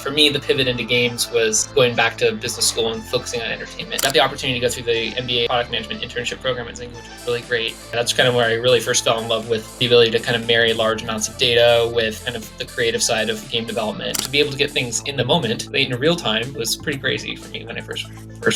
for me, the pivot into games was going back to business school and focusing on entertainment. Got the opportunity to go through the MBA product management internship program at Zynga, which was really great. That's kind of where I really first fell in love with the ability to kind of marry large amounts of data with kind of the creative side of game development. To be able to get things in the moment, in real time, was pretty crazy for me when I first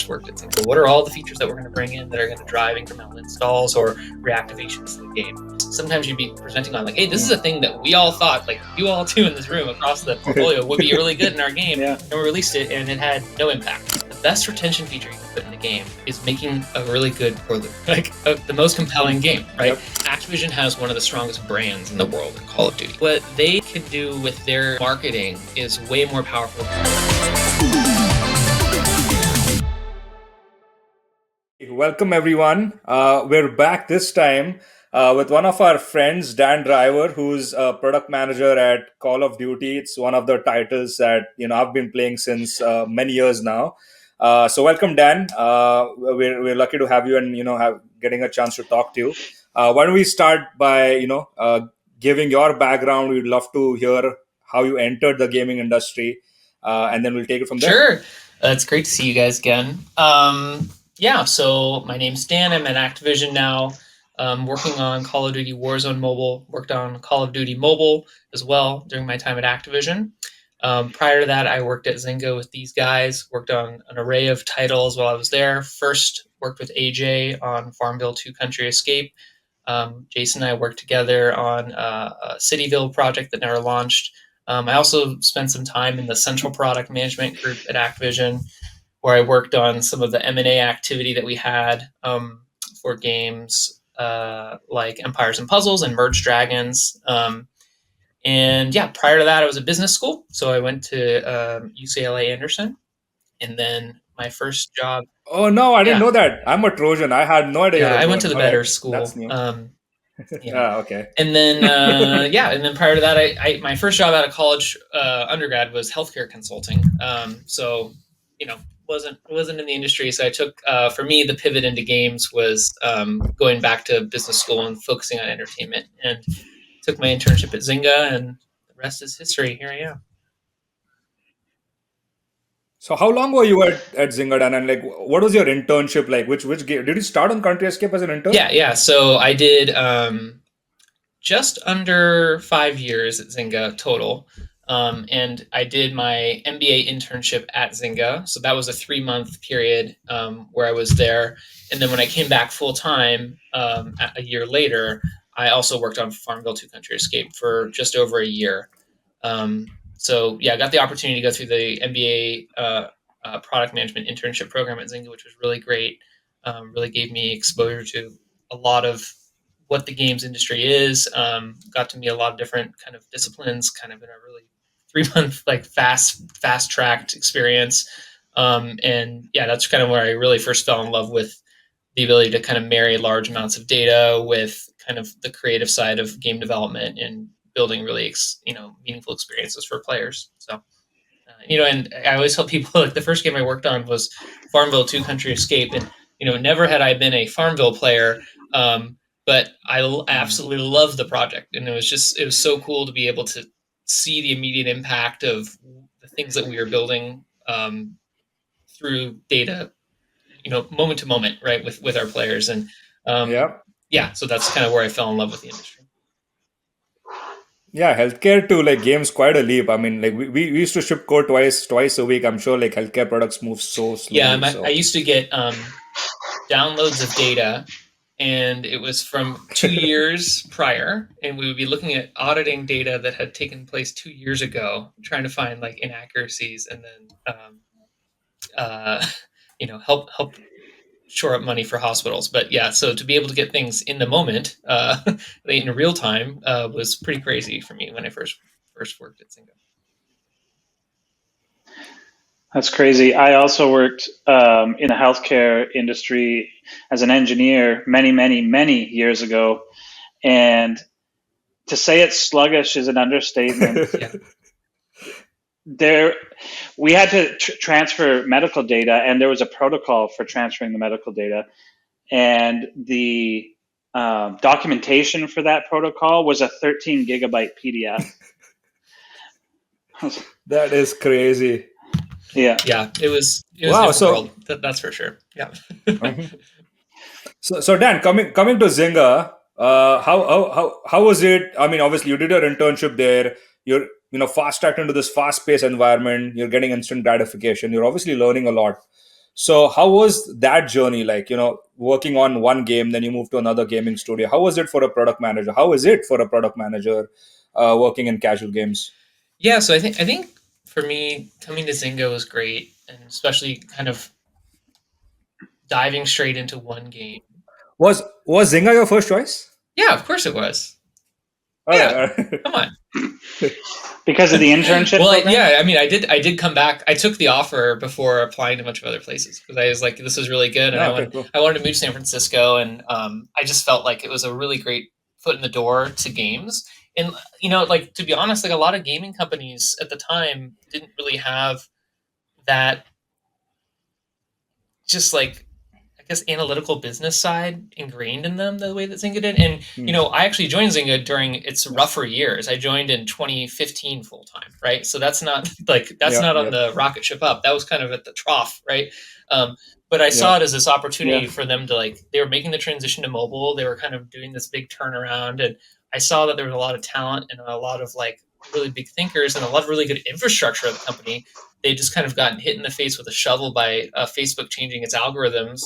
worked at Zynga. What are all the features that we're going to bring in that are going to drive incremental installs or reactivations to the game? Sometimes you'd be presenting on like, hey, this is a thing that we all thought, like you all too in this room across the portfolio would be really good in our game. Yeah. And we released it and it had no impact. The best retention feature you can put in the game is making a really good core loop, like the most compelling game, right? Yep. Activision has one of the strongest brands in the world in Call of Duty. What they can do with their marketing is way more powerful. Welcome everyone. We're back this time with one of our friends, Dan Driver, who's a product manager at Call of Duty. It's one of the titles that I've been playing since many years now. So welcome, Dan. We're lucky to have you and getting a chance to talk to you. Why don't we start by giving your background? We'd love to hear how you entered the gaming industry, and then we'll take it from there. Sure. It's great to see you guys again. Yeah, so my name's Dan. I'm at Activision now, working on Call of Duty Warzone Mobile, worked on Call of Duty Mobile as well during my time at Activision. Prior to that, I worked at Zynga with these guys, worked on an array of titles while I was there. First, worked with AJ on Farmville 2 Country Escape. Jason and I worked together on a Cityville project that never launched. I also spent some time in the central product management group at Activision, where I worked on some of the M&A activity that we had for games like Empires and Puzzles and Merge Dragons. And yeah, prior to that, I was at business school. So I went to UCLA Anderson. And then my first job. Oh, no, I didn't know that. I'm a Trojan. I had no idea. Yeah, I went to the better right. school. That's new. Okay. And then, and then prior to that, I my first job out of college, undergrad, was healthcare consulting. So, wasn't in the industry. So I took, for me, the pivot into games was going back to business school and focusing on entertainment, and took my internship at Zynga, and the rest is history. Here I am. So how long were you at Zynga, Dan? And like, what was your internship like? Which game did you start on Country Escape as an intern? Yeah. So I did just under 5 years at Zynga total. And I did my MBA internship at Zynga. So that was a 3-month period where I was there. And then when I came back full time a year later, I also worked on Farmville 2 Country Escape for just over a year. So yeah, I got the opportunity to go through the MBA product management internship program at Zynga, which was really great. Really gave me exposure to a lot of what the games industry is. Got to meet a lot of different kind of disciplines, kind of in a really 3-month like fast tracked experience. And yeah, that's kind of where I really first fell in love with the ability to kind of marry large amounts of data with kind of the creative side of game development and building really meaningful experiences for players. So and I always tell people, like, the first game I worked on was Farmville 2 Country Escape, and never had I been a Farmville player, but I absolutely loved the project, and it was so cool to be able to see the immediate impact of the things that we were building through data, moment to moment, right, with our players. And so that's kind of where I fell in love with the industry. Yeah, healthcare to like games quite a leap. I mean, like we used to ship code twice a week. I'm sure like healthcare products move so slowly. Yeah, I used to get downloads of data, and it was from 2 years prior, and we would be looking at auditing data that had taken place 2 years ago, trying to find like inaccuracies, and then help shore up money for hospitals. But yeah, so to be able to get things in the moment, in real time, was pretty crazy for me when I first worked at Zynga. That's crazy. I also worked in the healthcare industry as an engineer many years ago. And to say it's sluggish is an understatement. Yeah. We had to transfer medical data, and there was a protocol for transferring the medical data. And the documentation for that protocol was a 13 gigabyte PDF. That is crazy. Yeah. Yeah, it was a Wow. different So, world. That's for sure. Yeah. mhm. So Dan, coming to Zynga, how was it? I mean, obviously you did your internship there. You're fast tracked into this fast paced environment. You're getting instant gratification. You're obviously learning a lot. So how was that journey like? Working on one game, then you move to another gaming studio. How was it for a product manager? How is it for a product manager working in casual games? Yeah, so I think for me coming to Zynga was great, and especially kind of diving straight into one game. Was Zynga your first choice? Yeah, of course it was. All right, Yeah, all right. come on. Because of the internship Well, program? yeah, I mean, I did come back. I took the offer before applying to a bunch of other places because I was like, this is really good, and No, I okay, wanted cool. I wanted to move to San Francisco, and I just felt like it was a really great foot in the door to games. And like to be honest, like a lot of gaming companies at the time didn't really have that just like I guess analytical business side ingrained in them the way that Zynga did. And Hmm. I actually joined Zynga during its Yeah, rougher years. I joined in 2015 full time, right? So that's not like that's yeah, not on yeah, the rocket ship up. That was kind of at the trough, right? Um, but I yeah, saw it as this opportunity Yeah. for them to like they were making the transition to mobile. They were kind of doing this big turnaround, and I saw that there was a lot of talent and a lot of like really big thinkers and a lot of really good infrastructure of the company. They just kind of gotten hit in the face with a shovel by Facebook changing its algorithms.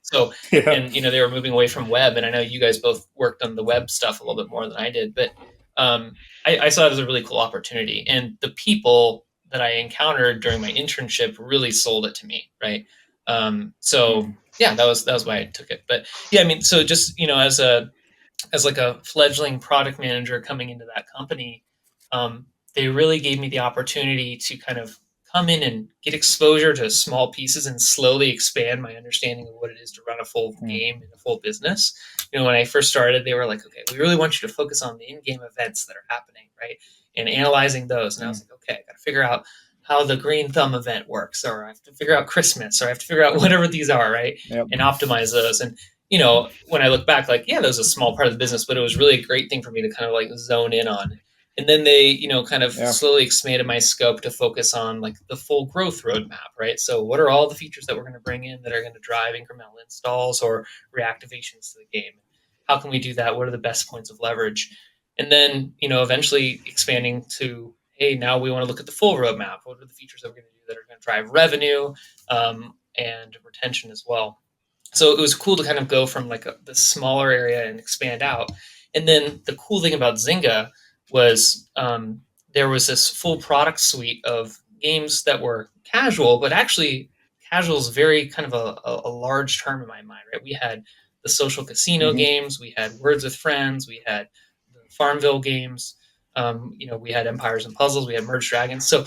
So, yeah, and they were moving away from web, and I know you guys both worked on the web stuff a little bit more than I did, but I saw it as a really cool opportunity, and the people that I encountered during my internship really sold it to me, right? So Mhm. yeah, that was why I took it. But yeah, I mean, so just as like a fledgling product manager coming into that company, they really gave me the opportunity to kind of come in and get exposure to small pieces and slowly expand my understanding of what it is to run a full Mhm. game and a full business. When I first started, they were like, okay, we really want you to focus on the in-game events that are happening, right? And analyzing those. And I was Mhm. like, okay, I got to figure out how the green thumb event works, or I have to figure out Christmas, or I have to figure out whatever these are, right? Yep. And optimize those. And when I look back, like, yeah, that was a small part of the business, but it was really a great thing for me to kind of like zone in on. And then they, kind of Yeah. slowly expanded my scope to focus on like the full growth roadmap, right? So, what are all the features that we're going to bring in that are going to drive incremental installs or reactivations to the game? How can we do that? What are the best points of leverage? And then, eventually expanding to, hey, now we want to look at the full roadmap. What are the features that we're going to do that are going to drive revenue and retention as well? So it was cool to kind of go from like the smaller area and expand out. And then the cool thing about Zynga was there was this full product suite of games that were casual, but actually casual is very kind of a large term in my mind, right? We had the social casino Hmm. games, we had Words with Friends, we had the Farmville games, we had Empires and Puzzles, we had Merge Dragons. So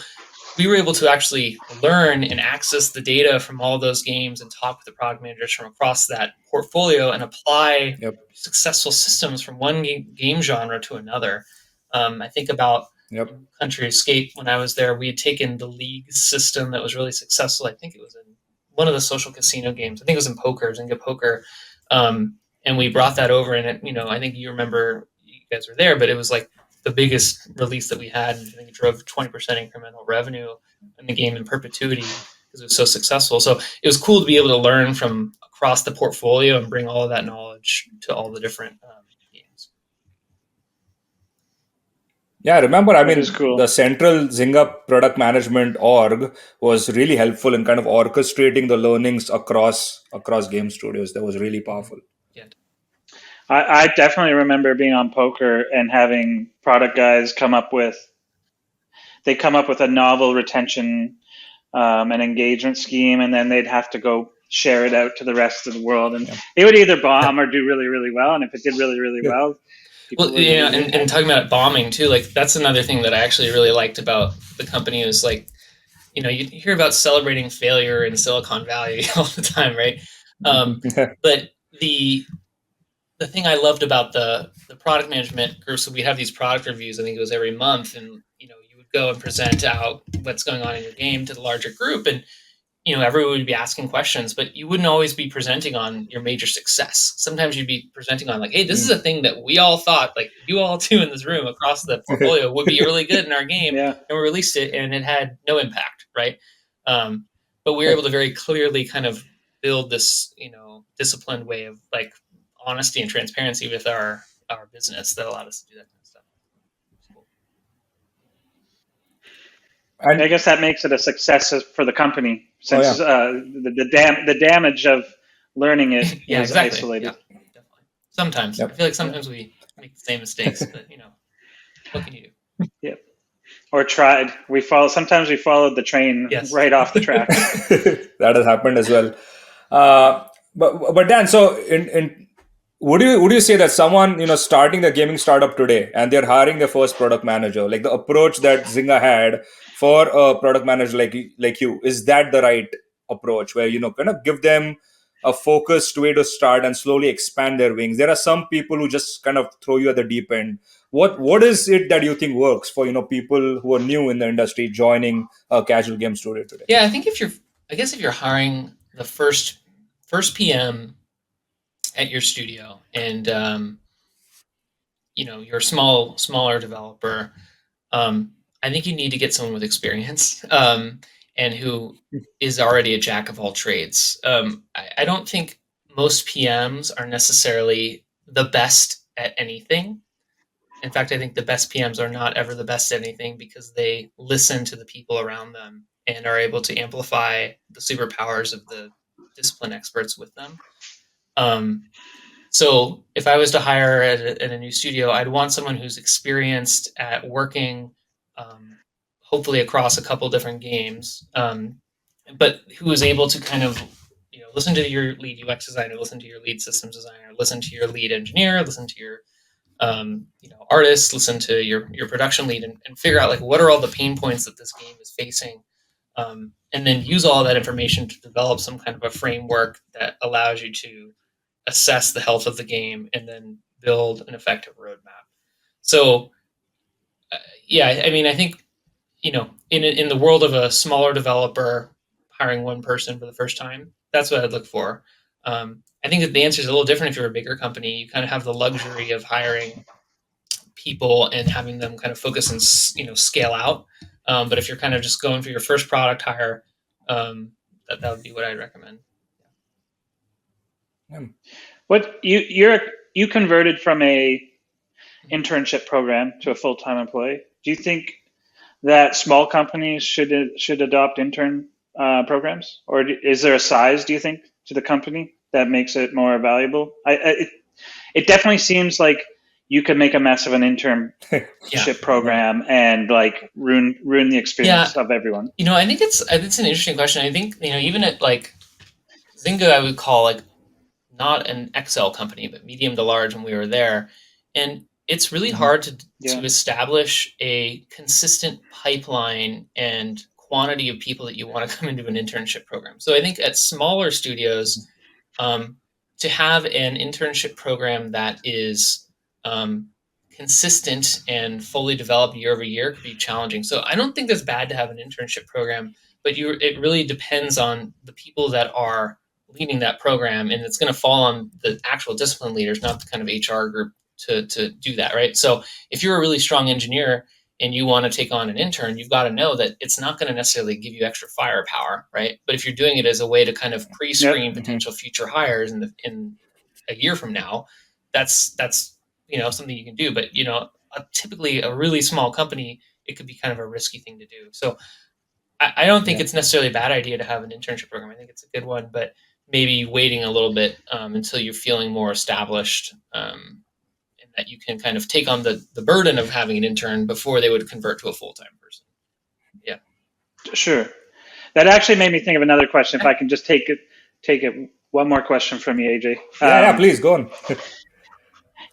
we were able to actually learn and access the data from all those games and talk with the product managers from across that portfolio and apply Yep. successful systems from one game genre to another. I think about Yep. Country Escape when I was there. We had taken the league system that was really successful. I think it was in one of the social casino games. I think it was in poker, Zynga Poker. And we brought that over, and I think you remember you guys were there, but it was like the biggest release that we had. And I think it drove 20% incremental revenue in the game in perpetuity because it was so successful. So it was cool to be able to learn from across the portfolio and bring all of that knowledge to all the different games. Yeah, I remember. I That is mean, the cool. central Zynga product management org was really helpful in kind of orchestrating the learnings across game studios. That was really Mm-hmm. powerful. Yeah. I definitely remember being on poker and having product guys come up with a novel retention and engagement scheme, and then they'd have to go share it out to the rest of the world, and Yeah. it would either bomb or do really, really well. And if it did really, really Yeah. well, Well, people were really and happy. talking about bombing too, like that's another thing that I actually really liked about the company was like, you hear about celebrating failure in Silicon Valley all the time, right? Um, but the the thing I loved about the product management group, so we have these product reviews. I think it was every month, and you would go and present out what's going on in your game to the larger group, and everyone would be asking questions, but you wouldn't always be presenting on your major success. Sometimes you'd be presenting on like, hey, this is Mm. a thing that we all thought, like you all two in this room across the portfolio would be really good in our game, Yeah. and we released it and it had no impact, right? Um, but we were able to very clearly kind of build this, disciplined way of like honesty and transparency with our business that allowed us to do that kind of stuff. Cool. I And guess that makes it a success for the company oh since yeah, the damage of learning it Yeah, is exactly. Yeah, isolated. definitely. Sometimes I yep. feel like Yeah. sometimes we make the same mistakes, but what can you do? Yeah. Or tried. Sometimes we followed the train Yes. right off the tracks. That has happened as well. But Dan, so in would you say that someone starting the gaming startup today and they're hiring their first product manager, like the approach that Zynga had for a product manager like you, is that the right approach where kind of give them a focused way to start and slowly expand their wings? There are some people who just kind of throw you at the deep end. What is it that you think works for people who are new in the industry joining a casual game studio today? Yeah, I think if you're hiring the first PM at your studio, and you're a smaller developer, um, I think you need to get someone with experience, and who is already a jack of all trades. I don't think most PMs are necessarily the best at anything. In fact, I think the best PMs are not ever the best at anything because they listen to the people around them and are able to amplify the superpowers of the discipline experts with them. Um, so if I was to hire at a new studio, I'd want someone who's experienced at working, hopefully across a couple different games, but who is able to kind of listen to your lead UX designer, listen to your lead systems designer, listen to your lead engineer, listen to your artists, listen to your production lead, and figure out like what are all the pain points that this game is facing, and then use all that information to develop some kind of a framework that allows you to assess the health of the game and then build an effective roadmap. So, yeah, I mean, I think in the world of a smaller developer hiring one person for the first time, that's what I'd look for. I think that the answer is a little different if you're a bigger company. You kind of have the luxury of hiring people and having them kind of focus and scale out. But if you're kind of just going for your first product hire, that would be what I'd recommend. Yeah. What you converted from a internship program to a full-time employee. Do you think that small companies should adopt intern programs, or is there a size, do you think, to the company that makes it more valuable? It definitely seems like you could make a mess of an internship Yeah. program and like ruin the experience Yeah, of everyone. I think it's an interesting question. I think even at like Zynga, I would call like not an Excel company, but medium to large when we were there. And it's really Mhm. hard to Yeah. establish a consistent pipeline and quantity of people that you want to come into an internship program. So I think at smaller studios, um, to have an internship program that is um, consistent and fully developed year over year could be challenging. So I don't think it's bad to have an internship program, but it really depends on the people that are leading that program, and it's going to fall on the actual discipline leaders, not the kind of HR group to do that, right? So if you're a really strong engineer and you want to take on an intern, you've got to know that it's not going to necessarily give you extra firepower, right? But if you're doing it as a way to kind of Yep. pre-screen Mhm. potential future hires in a year from now, that's something you can do. But typically a really small company, it could be kind of a risky thing to do. So I don't think Yeah. it's necessarily a bad idea to have an internship program. I think it's a good one, but maybe waiting a little bit until you're feeling more established, and that you can kind of take on the burden of having an intern before they would convert to a full time person. Yeah. Sure. That actually made me think of another question. If Yeah. I can just take it one more question from you, AJ. Yeah, please go on.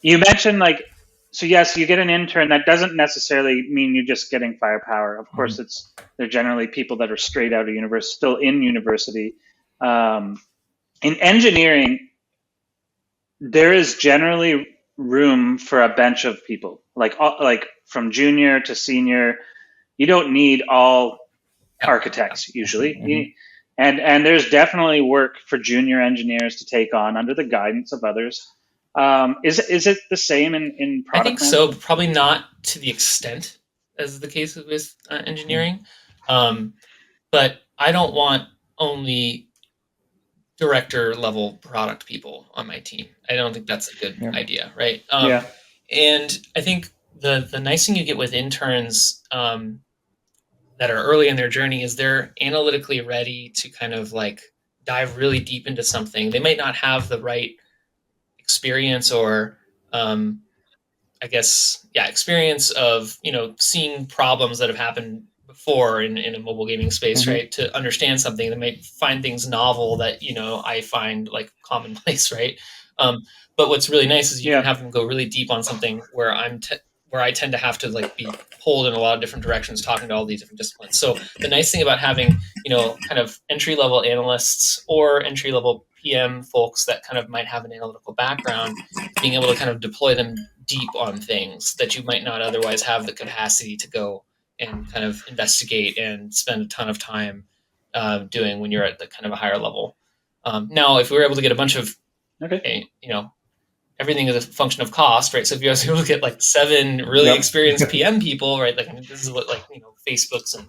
You mentioned like, so yes, you get an intern. That doesn't necessarily mean you're just getting firepower. Of course, Mhm. they're generally people that are straight out of university, still in university. Um, in engineering, there is generally room for a bench of people, like from junior to senior. You don't need all Yeah. architects usually. Mhm. And there's definitely work for junior engineers to take on under the guidance of others. Is it the same in I think product so, management? but probably not to the extent as the case with engineering. Um, but I don't want only director level product people on my team. I don't think that's a good Yeah. idea, right? Yeah. And I think the nice thing you get with interns that are early in their journey is they're analytically ready to kind of like dive really deep into something. They might not have the right experience or um, I guess, yeah, experience of, seeing problems that have happened before in a mobile gaming space, Mm-hmm. right? To understand something, they might find things novel that, I find like commonplace, right? Um, but what's really nice is you can Yeah. have them go really deep on something where where I tend to have to like be pulled in a lot of different directions, talking to all these different disciplines. So the nice thing about having, kind of entry level analysts or entry level PM folks that kind of might have an analytical background is being able to kind of deploy them deep on things that you might not otherwise have the capacity to go and kind of investigate and spend a ton of time doing when you're at the kind of a higher level. Now, if we were able to get a bunch of, Okay. everything is a function of cost, right? So if you guys able to get like 7 really Yep. experienced PM people, right? Like, I mean, this is what like, Facebook's and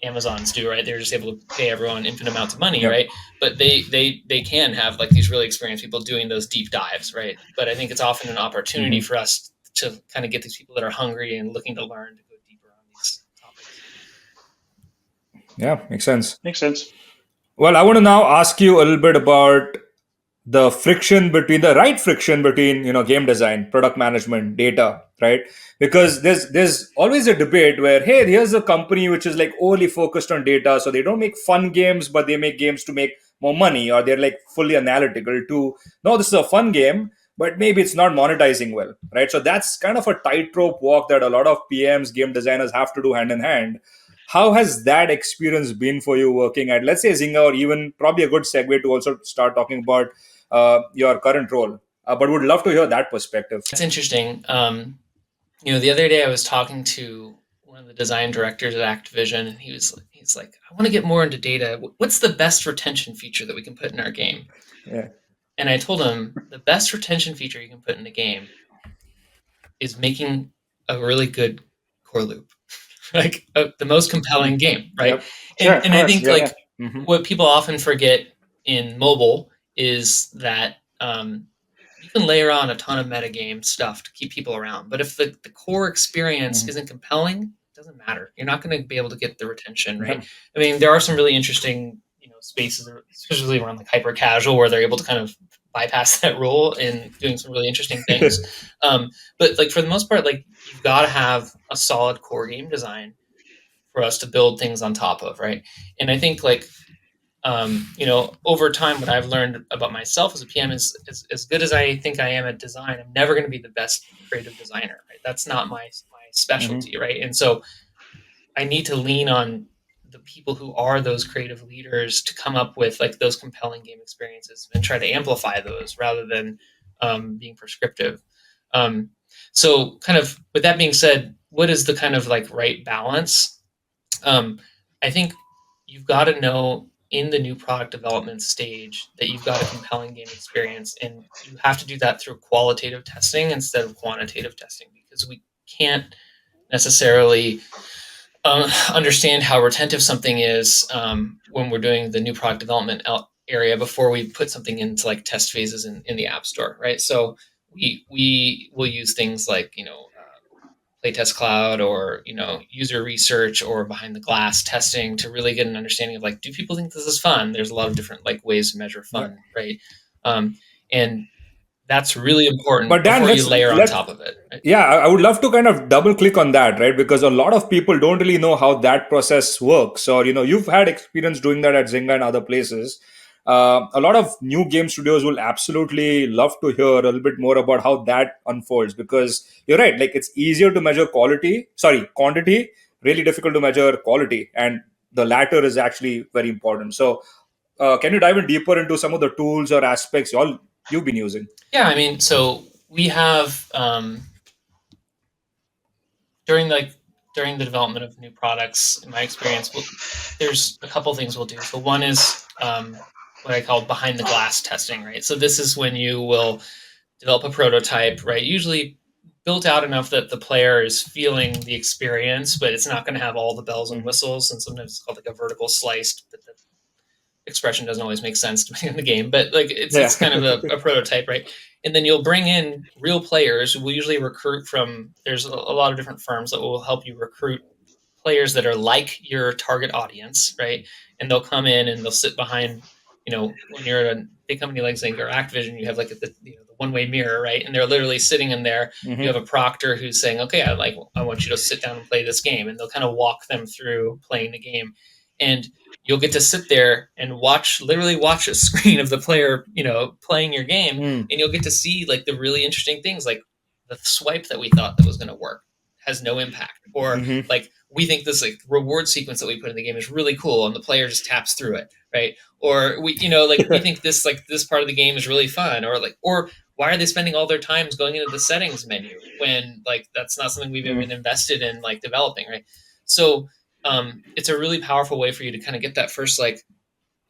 Amazons do, right? They're just able to pay everyone infinite amounts of money, Yep. right? But they can have like these really experienced people doing those deep dives, right? But I think it's often an opportunity Hmm. for us to kind of get these people that are hungry and looking to learn to go deeper on these topics. Yeah, makes sense. Makes sense. Well, I want to now ask you a little bit about the friction between the right friction between game design, product management, data, right? Because there's always a debate where, hey, here's a company which is like only focused on data, so they don't make fun games, but they make games to make more money, or they're like fully analytical to, no, this is a fun game, but maybe it's not monetizing well, right? So that's kind of a tightrope walk that a lot of PMs, game designers have to do hand in hand. How has that experience been for you working at, let's say, Zynga, or even probably a good segue to also start talking about your current role? But would love to hear that perspective. That's interesting. The other day I was talking to one of the design directors at Activision, and he's like, I want to get more into data. What's the best retention feature that we can put in our game? Yeah. And I told him the best retention feature you can put in the game is making a really good core loop, like the most compelling game, right? Yep. Sure. And Of I course. think Yeah. Yep. Yeah. like Hmm. what people often forget in mobile is that you can layer on a ton of metagame stuff to keep people around, but if the core experience Hmm. isn't compelling, it doesn't matter. You're not going to be able to get the retention, right? Yep. I mean, there are some really interesting spaces, especially around like hyper casual, where they're able to kind of bypass that rule and doing some really interesting things. But like for the most part, like you've got to have a solid core game design for us to build things on top of, right? And I think like over time, what I've learned about myself as a PM is as good as I think I am at design, I'm never going to be the best creative designer, right? That's not my Hmm. specialty, right? And so I need to lean on the people who are those creative leaders to come up with like those compelling game experiences and try to amplify those rather than being prescriptive. Um, so, kind of with that being said, what is the kind of like right balance? Um, I think you've got to know in the new product development stage that you've got a compelling game experience, and you have to do that through qualitative testing instead of quantitative testing because we can't necessarily understand how retentive something is when we're doing the new product development area before we put something into like test phases in the app store, right? So we will use things like playtest cloud or user research or behind the glass testing to really get an understanding of like, do people think this is fun? There's a lot of different like ways to measure Yeah. fun, right? And that's really important But Dan, before you let's layer on let top of it, right? yeah, I would love to kind of double click on that, right? Because a lot of people don't really know how that process works. Or you've had experience doing that at Zynga and other places. A lot of new game studios will absolutely love to hear a little bit more about how that unfolds, because you're right, like it's easier to measure quantity, really difficult to measure quality, and the latter is actually very important. So can you dive in deeper into some of the tools or aspects you've been using? Yeah, I mean, so we have during like during the development of new products, in my experience, there's a couple things we'll do. So one is what I call behind the glass testing, right? So this is when you will develop a prototype, right? Usually built out enough that the player is feeling the experience, but it's not going to have all the bells and whistles. And sometimes it's called like a vertical sliced, but the expression doesn't always make sense to me in the game. But like it's kind of a prototype, right? And then you'll bring in real players. We'll usually recruit from. There's a lot of different firms that will help you recruit players that are like your target audience, right? And they'll come in and they'll sit behind, when you're at a big company like Zynga or Activision, you have like the one-way mirror, right? And they're literally sitting in there. You have a proctor who's saying, okay, I want you to sit down and play this game. And they'll kind of walk them through playing the game. And you'll get to sit there and literally watch a screen of the player, playing your game. And you'll get to see like the really interesting things, like the swipe that we thought that was going to work has no impact, or like we think this like reward sequence that we put in the game is really cool and the player just taps through it, right? Or we think this part of the game is really fun, or why are they spending all their times going into the settings menu when like that's not something we've even invested in like developing, right? So it's a really powerful way for you to kind of get that first like,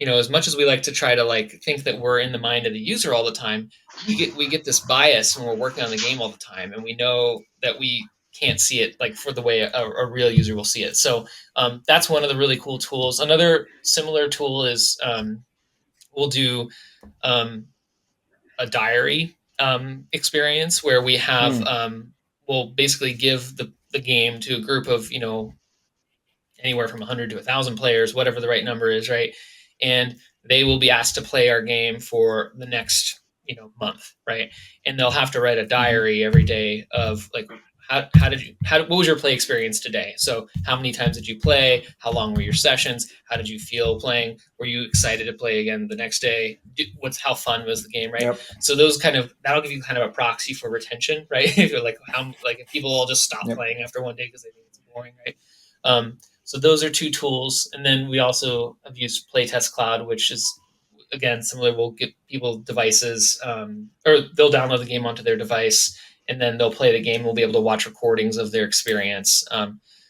as much as we like to try to like think that we're in the mind of the user all the time, we get this bias when we're working on the game all the time, and we know that we can't see it like for the way a real user will see it. So that's one of the really cool tools. Another similar tool is we'll do a diary experience where we have we'll basically give the game to a group of anywhere from 100 to 1,000 players, whatever the right number is, right? And they will be asked to play our game for the next month, right? And they'll have to write a diary every day of like what was your play experience today? So how many times did you play? How long were your sessions? How did you feel playing? Were you excited to play again the next day? How fun was the game, right? Yep. So that'll give you kind of a proxy for retention, right? If you're like if people all just stop playing after one day because they think it's boring, right? So those are two tools. And then we also have used Playtest Cloud, which is, again, similar. We'll get people devices, or they'll download the game onto their device, and then they'll play the game. We'll be able to watch recordings of their experience.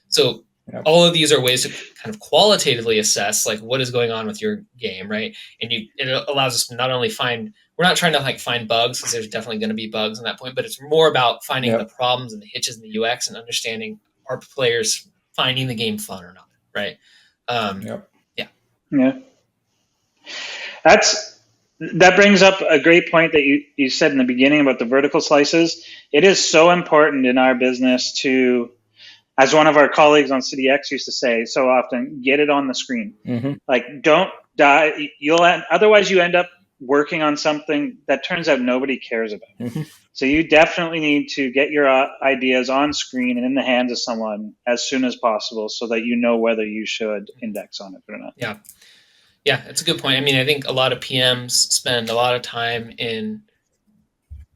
So all of these are ways to kind of qualitatively assess, like, what is going on with your game, right? And it allows us to not only we're not trying to like find bugs, because there's definitely going to be bugs in that point, but it's more about finding the problems and the hitches in the UX and understanding our players finding the game fun or not, right? Yeah. That brings up a great point that you said in the beginning about the vertical slices. It is so important in our business to, as one of our colleagues on CityX used to say so often, get it on the screen. Like, don't die. Otherwise you end up working on something that turns out nobody cares about. So you definitely need to get your ideas on screen and in the hands of someone as soon as possible, so that you know whether you should index on it or not. Yeah, it's a good point. I mean, I think a lot of PMs spend a lot of time in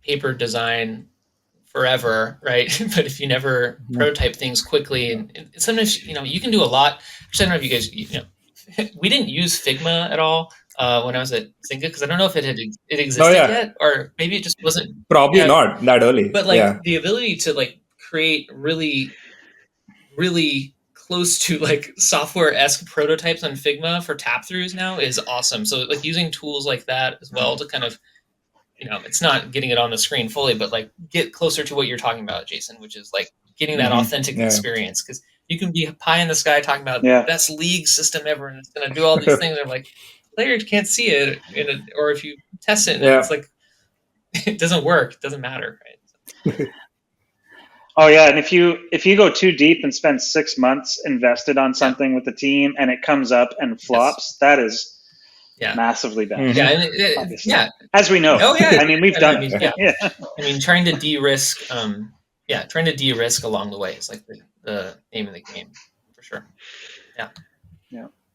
paper design forever, right? But if you never prototype things quickly, and sometimes you can do a lot. I don't know if you guys, we didn't use Figma at all when I was at Zynga, because I don't know if it existed yet, or maybe it just wasn't. Probably not that early. But like the ability to like create really, really close to like software-esque prototypes on Figma for tap throughs now is awesome. So like using tools like that as well to kind of, it's not getting it on the screen fully, but like get closer to what you're talking about, Jason, which is like getting that authentic experience. Because you can be pie in the sky talking about the best league system ever, and it's going to do all these things. And like players can't see it, or if you test it, and it's like it doesn't work, it doesn't matter, right? Oh yeah, and if you go too deep and spend 6 months invested on something with the team and it comes up and flops, that is massively bad. Yeah, as we know. Oh yeah, I mean, we've done it. I mean, trying to de-risk, trying to de-risk along the way is like the name of the game for sure.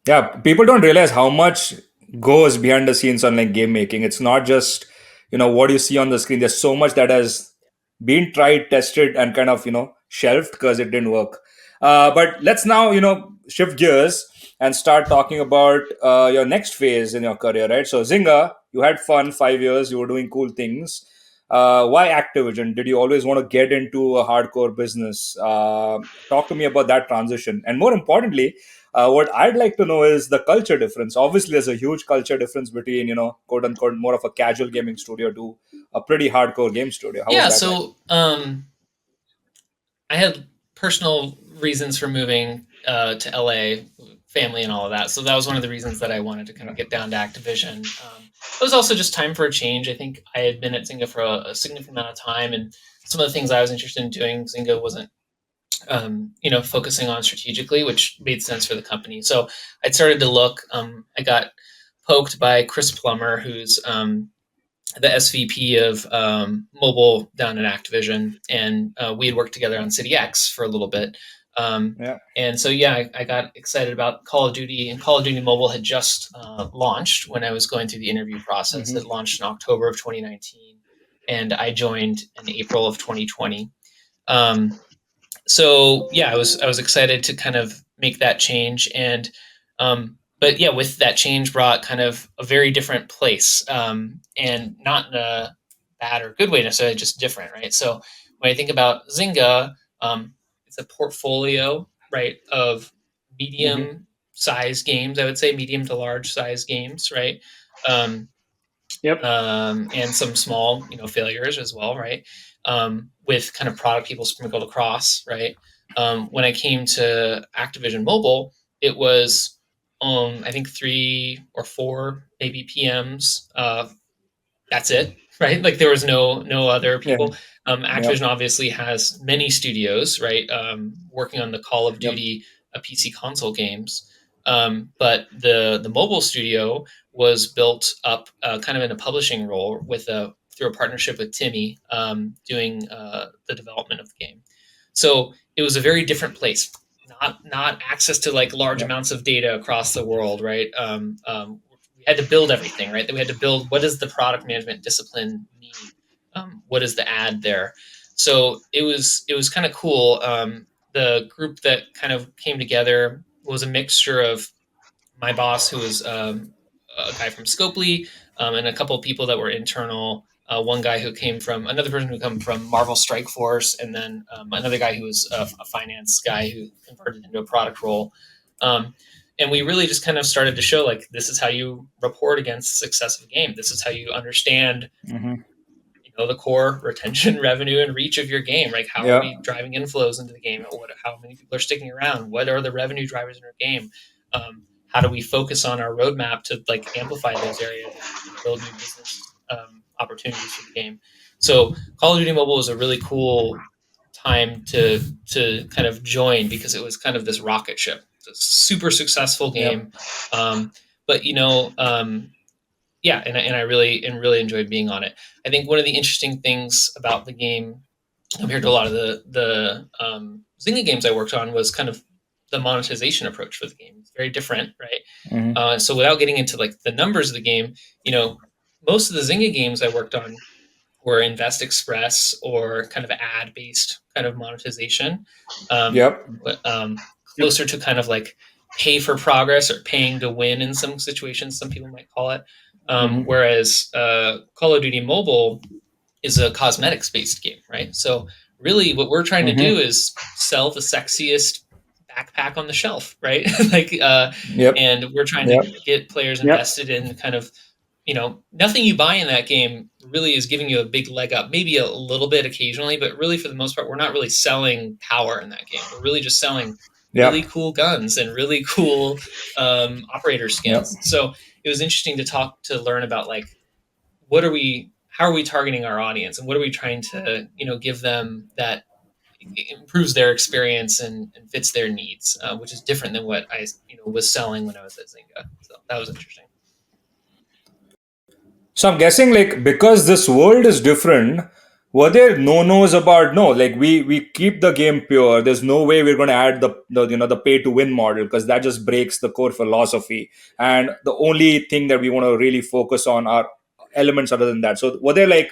Yeah, people don't realize how much goes behind the scenes on like game making. It's not just what you see on the screen. There's so much that has been tried, tested, and kind of shelved because it didn't work. But let's now shift gears and start talking about your next phase in your career, right? So Zynga, you had fun, 5 years, you were doing cool things. Why Activision? Did you always want to get into a hardcore business? Talk to me about that transition. And more importantly, what I'd like to know is the culture difference. Obviously, there's a huge culture difference between, quote unquote, more of a casual gaming studio to a pretty hardcore game studio. How was Yeah, that like? so I had personal reasons for moving to LA, family and all of that. So that was one of the reasons that I wanted to kind Yeah. of get down to Activision. It was also just time for a change. I think I had been at Zynga for a significant amount of time, and some of the things I was interested in doing, Zynga wasn't, focusing on strategically, which made sense for the company. So I started to look. I got poked by Chris Plummer, who's the SVP of mobile down at Activision, and we had worked together on City X for a little bit. Um, Yeah. and so, yeah, I got excited about Call of Duty, and Call of Duty Mobile had just launched when I was going through the interview process. It Hmm. launched in October of 2019, and I joined in April of 2020. Um, so yeah, I was excited to kind of make that change, and but yeah, with that change brought kind of a very different place, and not in a bad or good way necessarily, just different, right? So when I think about Zynga, it's a portfolio, right, of Hmm. medium size games. I would say medium to large size games, right? Um, Yep. and some small, failures as well, right? With kind of product people sprinkled across, right? When I came to Activision Mobile, it was, I think 3 or 4 maybe PMs. That's it, right? Like there was no other Yeah. people. Yep. Activision obviously has many studios, right? Working on the Call of Yep. Duty PC console games, but the mobile studio was built up kind of in a publishing role with a through a partnership with Timmy, doing the development of the game. So it was a very different place. Not access to like large Yep. amounts of data across the world, right? We had to build everything, right? That we had to build, what does the product management discipline need? What is the ad there? So it was kind of cool. The group that kind of came together was a mixture of my boss, who was a guy from Scopely, and a couple of people that were internal. One guy who came from another person who came from Marvel Strike Force, and then another guy who was a finance guy who converted into a product role. Um, and we really just kind of started to show like this is how you report against the success of a game. This is how you understand Hmm. the core retention, revenue, and reach of your game. Like how are we Yeah. driving inflows into the game? How many people are sticking around? What are the revenue drivers in our game? How do we focus on our roadmap to like amplify those areas and build new business opportunities for the game? So Call of Duty Mobile was a really cool time to kind of join because it was kind of this rocket ship. It's a super successful Yep. game, um, but yeah, and I really enjoyed being on it. I think one of the interesting things about the game compared to a lot of the Zynga games I worked on was kind of the monetization approach for the game. It's very different, right? Hmm. So without getting into like the numbers of the game, most of the Zynga games I worked on were Invest Express or kind of ad based kind of monetization, um, Yep. Yep. closer to kind of like pay for progress or paying to win in some situations, some people might call it. Hmm. Whereas Call of Duty Mobile is a cosmetics based game, right? So really, what we're trying to do Hmm. is sell the sexiest backpack on the shelf, right? like, Yep. and we're trying to Yep. get players Yep. invested in kind of nothing you buy in that game really is giving you a big leg up. Maybe a little bit occasionally, but really for the most part, we're not really selling power in that game. We're really just selling really Yep. cool guns and really cool operator Yep. skins. So it was interesting to learn about like how are we targeting our audience and what are we trying to give them that improves their experience and fits their needs, which is different than what I was selling when I was at Zynga. So that was interesting. So I'm guessing like because this world is different, were there no nos about no? Like we keep the game pure. There's no way we're going to add the pay to win model because that just breaks the core philosophy. And the only thing that we want to really focus on are elements other than that. So were there like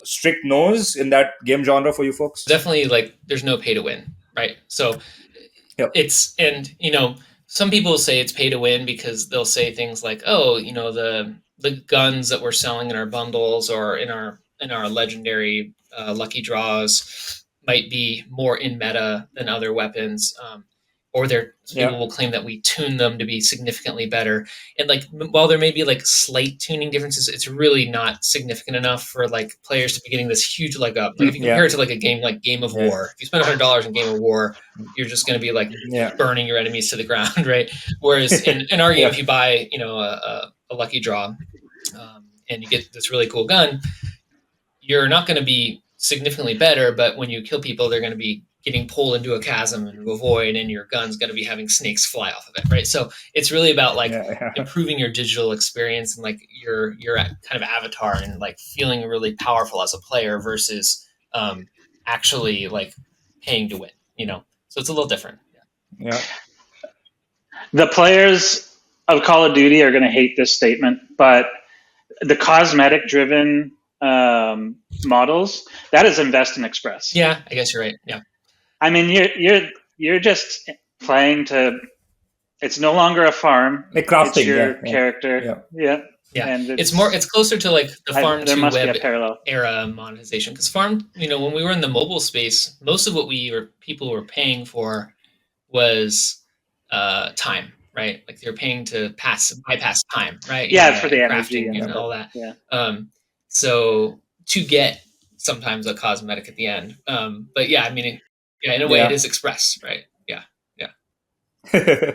strict nos in that game genre for you folks? Definitely, like there's no pay to win, right? So Yep. it's and some people say it's pay to win because they'll say things like, oh, the guns that we're selling in our bundles or in our in our legendary lucky draws might be more in meta than other weapons. Or some people Yeah. will claim that we tune them to be significantly better. And like while there may be like slight tuning differences, it's really not significant enough for like players to be getting this huge leg up. Like if you Yeah. compare it to like a game like Game of Yeah. War, if you spend $100 in Game of War, you're just going to be like Yeah. burning your enemies to the ground, right? Whereas in our game, Yeah. if you buy a lucky draw and you get this really cool gun, you're not going to be significantly better, but when you kill people, they're going to be getting pulled into a chasm into a void, and your gun's going to be having snakes fly off of it, right? So it's really about like Yeah. improving your digital experience and like your kind of avatar and like feeling really powerful as a player versus actually like paying to win, you know? So it's a little different. Yeah. The players of Call of Duty are going to hate this statement, but the cosmetic driven models, that is invest and express. Yeah, I guess you're right. Yeah. I mean, you're just playing to. It's no longer a farm. Like It's crafting. your Yeah. Yeah. character. Yeah. Yeah, Yeah, and it's closer to like the farm there to must be a web parallel. era monetization because farm, when we were in the mobile space, most of what people were paying for was time, right? Like they're paying to bypass time, right? Yeah, for the And energy crafting and and Yeah. all stuff. that. Yeah. So to get sometimes a cosmetic at the end. But yeah, I mean, yeah, in a way, it Yeah. is express, right? Yeah, yeah. Yeah.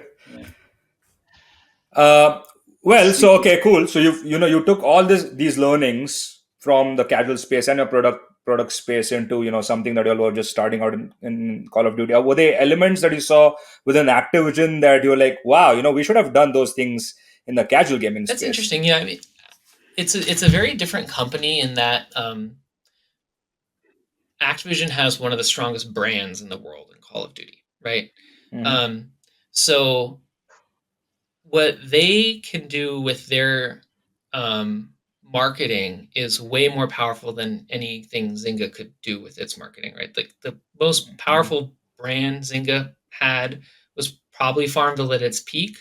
Uh, well, so Sneaky. okay, cool. So you took all these learnings from the casual space and your product space into something that you all were just starting out in Call of Duty. Were there elements that you saw within Activision that you're like, wow, we should have done those things in the casual gaming That's space? interesting. Yeah, I mean, it's a very different company in that Activision has one of the strongest brands in the world in Call of Duty, right? Hmm. Um, so what they can do with their marketing is way more powerful than anything Zynga could do with its marketing, right? Like the most Hmm. powerful brand Zynga had was probably Farmville at its peak,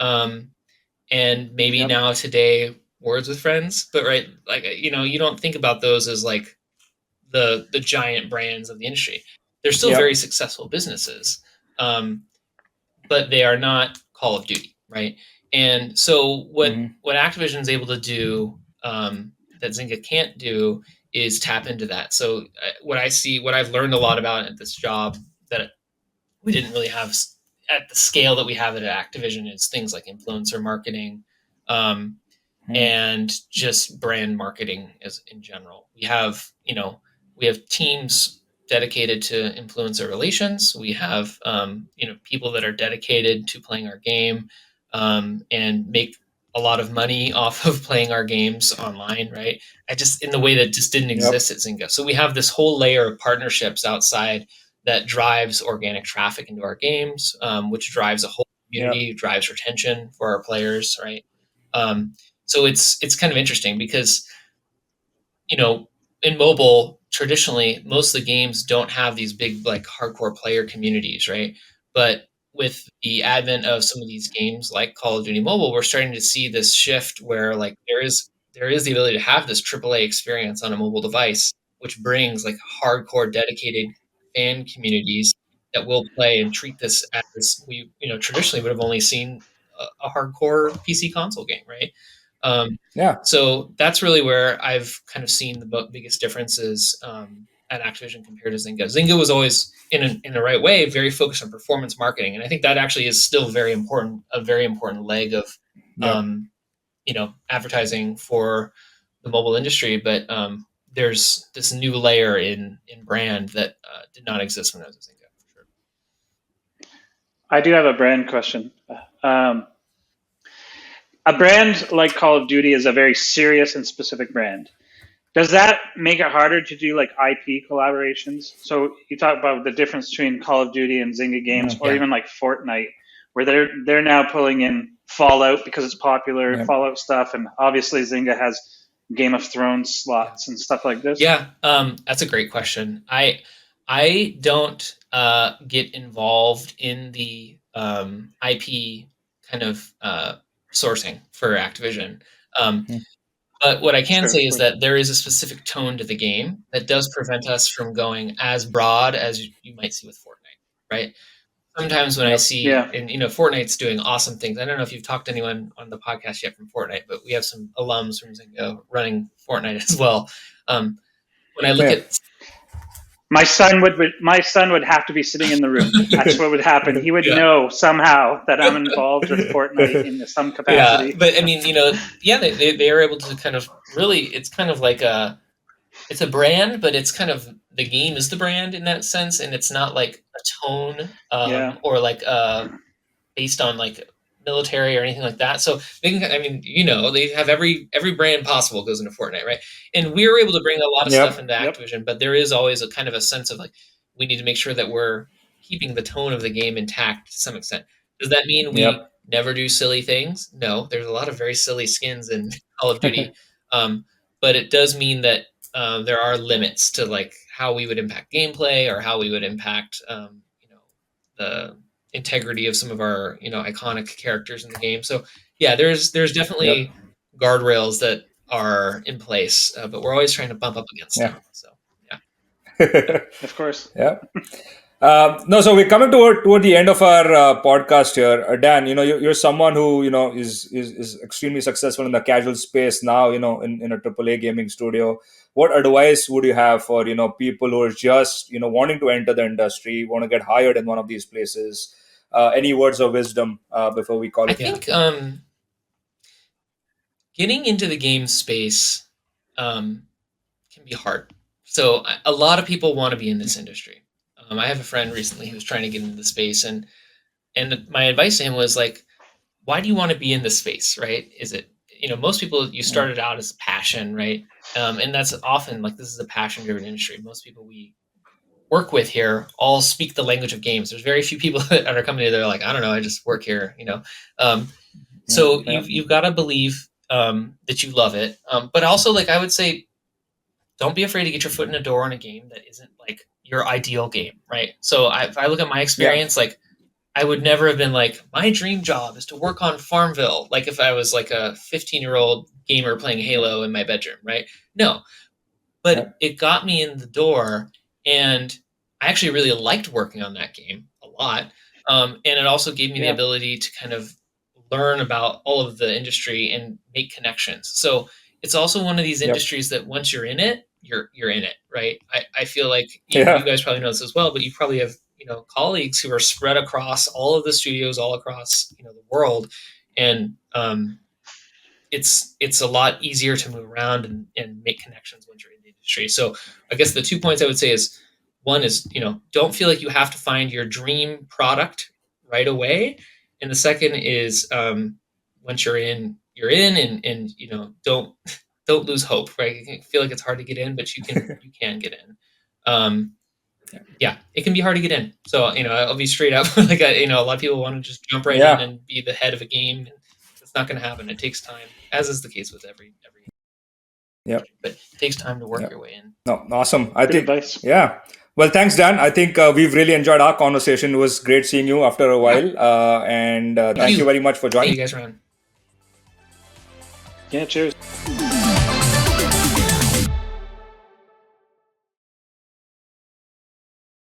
um, and maybe Yep. now today Words with Friends, but right, like you don't think about those as like the giant brands of the industry. They're still very Yep. successful businesses, um, but they are not Call of Duty, right? And so Hmm. what Activision's able to do that Zynga can't do is tap into that. So what I've learned a lot about at this job that we didn't really have at the scale that we have at Activision is things like influencer marketing, um, and just brand marketing as in general. We have teams dedicated to influencer relations. We have people that are dedicated to playing our game and make a lot of money off of playing our games online, right? I just in the way that just didn't Yep. exist at Zynga. So we have this whole layer of partnerships outside that drives organic traffic into our games, which drives a whole Yep. community, drives retention for our players, right? Um, so it's kind of interesting because you know in mobile traditionally most of the games don't have these big like hardcore player communities, right? But with the advent of some of these games like Call of Duty Mobile, we're starting to see this shift where like there is the ability to have this AAA experience on a mobile device, which brings like hardcore dedicated fan communities that will play and treat this as we traditionally would have only seen a hardcore PC console game, right? Um, Yeah. so that's really where I've kind of seen the biggest differences at Activision compared to Zynga. Zynga was always in the right way, very focused on performance marketing, and I think that actually is still a very important leg of Yep. um, advertising for the mobile industry. But there's this new layer in brand that did not exist when I was at Zynga, for sure. I do have a brand question. Um, a brand like Call of Duty is a very serious and specific brand. Does that make it harder to do like IP collaborations? So you talk about the difference between Call of Duty and Zynga games, or Yeah. even like Fortnite, where they're now pulling in Fallout because it's popular Yep. Fallout stuff, and obviously Zynga has Game of Thrones Yeah. slots and stuff like this. Yeah, that's a great question. I don't get involved in the IP kind of sourcing for Activision, um, But what I can Sure, say of is course. that there is a specific tone to the game that does prevent us from going as broad as you might see with Fortnite, right? Sometimes when I Yep. see, Yeah, and Fortnite's doing awesome things. I don't know if you've talked to anyone on the podcast yet from Fortnite, but we have some alums from Zynga running Fortnite as well. Um, when I look Yeah. at my son would have to be sitting in the room. That's what would happen. He would yeah. know somehow that I'm involved with Fortnite in some Yeah, capacity. but I mean, yeah, they are able to kind of really, it's kind of like it's a brand, but it's kind of the game is the brand in that sense, and it's not like a tone, Yeah, or like based on like military or anything like that. So they can, I mean, they have every brand possible goes into Fortnite, right? And we were able to bring a lot of stuff Yep. into yep, Activision, but there is always a kind of a sense of like we need to make sure that we're keeping the tone of the game intact to some extent. Does that mean we Yep. never do silly things? No, there's a lot of very silly skins in Call of Duty, um, but it does mean that there are limits to like how we would impact gameplay or how we would impact the integrity of some of our iconic characters in the game. So yeah, there's Yep. definitely guardrails that are in place, but we're always trying to bump up against Yeah. them. So yeah, of course. Yeah. No, so we're coming toward the end of our podcast here. Dan, you're someone who is extremely successful in the casual space now. In a AAA gaming studio. What advice would you have for people who are just wanting to enter the industry, want to get hired in one of these places? Any words of wisdom before we call I it here? think getting into the game space um, can be hard. So a lot of people want to be in this industry. I have a friend recently who was trying to get into the space, and my advice to him was like, why do you want to be in this space, right? Is it, most people, you Yeah. started out as passion, right? And that's often like, this is a passion driven industry. Most people we work with here all speak the language of games. There's very few people at our company that are like, I don't know, I just work here. Um, Yeah. so Yeah. you've got to believe that you love it. But also, like, I would say, don't be afraid to get your foot in the door in a game that isn't like your ideal game, right? So if I look at my Yeah. experience, like, I would never have been like, my dream job is to work on Farmville, like if I was like a 15-year-old gamer playing Halo in my bedroom, right? No, Yeah. but it got me in the door, and I actually really liked working on that game a lot. And it also gave me the Yeah, ability to kind of learn about all of the industry and make connections. So it's also one of these Yep. industries that once you're in it, you're in it, right? I feel like you Yeah. guys probably know this as well, but you probably have colleagues who are spread across all of the studios all across the world, and it's a lot easier to move around and make connections once you're in the industry. So I guess the 2 points I would say is, one is, don't feel like you have to find your dream product right away. And the second is, once you're in, and don't lose hope, right? You can feel like it's hard to get in, but you can get in. Um, yeah, it can be hard to get in. So, I'll be straight up. Like, a lot of people want to just jump right in Yeah. and be the head of a game. It's not going to happen. It takes time, as is the case with every Yep. industry, but it takes time to work Yep. your way in. No, awesome. I good think, advice. yeah. Well, thanks, Dan. I think we've really enjoyed our conversation. It was great seeing you after a Yeah, while. And thank thank you you. very much for See joining. you guys around. Yeah, cheers.